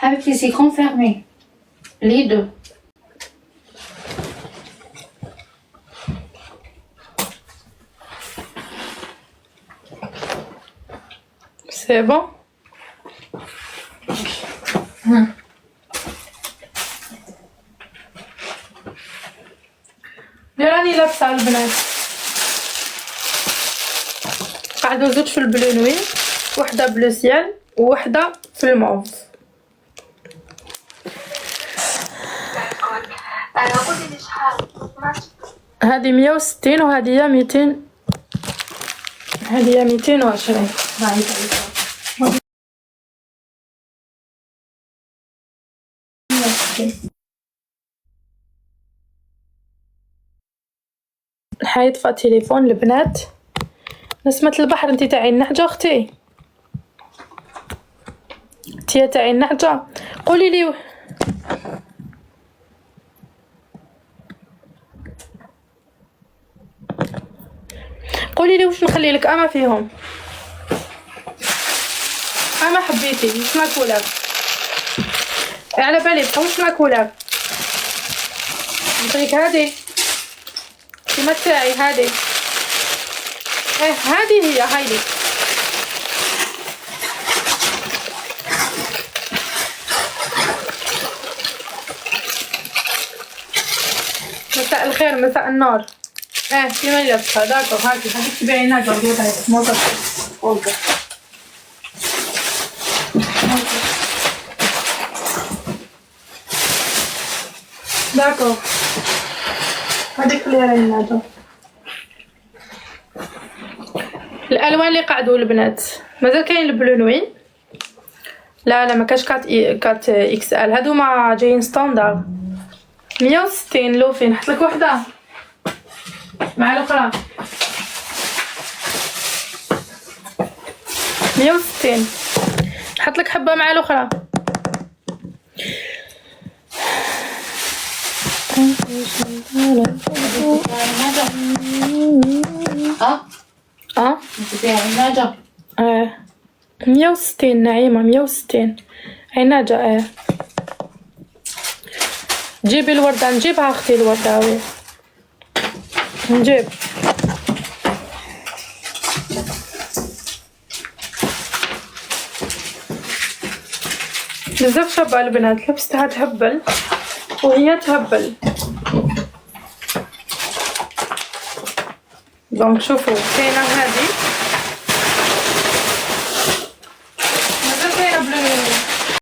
avec les écrans fermés. Les deux. C'est bon. راني لابسه البنات، قعدوا زوج في البلو نوي، وحده بلو سيال ووحده في الموف. هذه 160 وهذه هي 200، هذه 220. حيطفى تليفون البنات. نسمة البحر انتي تاعي النحجة اختي، انتي تاعي النحجة. قولي لي واش نخلي لك اما فيهم، اما حبيتي واش ماكولة على بالي بقى واش ماكولة. نعطيك هذه كيما تاعي هذه، هذه هي هايلي. مساء الخير مساء النور. كيما لابسها داكو هاكي هذيك تبيعي ناقه وديتها موظف اولغا. داكو هذيك اللي راهي ناقه. الالوان اللي قعدوا البنات مازال كاين البلو نوي، لا ما كاش كات اكس ال، هادوما جايين ستاندار. 160 لوفي، نحط لك وحده مع الاخرى. 160 نحط لك حبه مع الاخرى. عناجة 160 نعيمة 160 عناجة. جيبي الوردة، نجيبها اختي الوردة وي نجيب. بزاف شابة البنات، لبستها تهبل وهي تهبل. دونك شوفوا كاينه هذه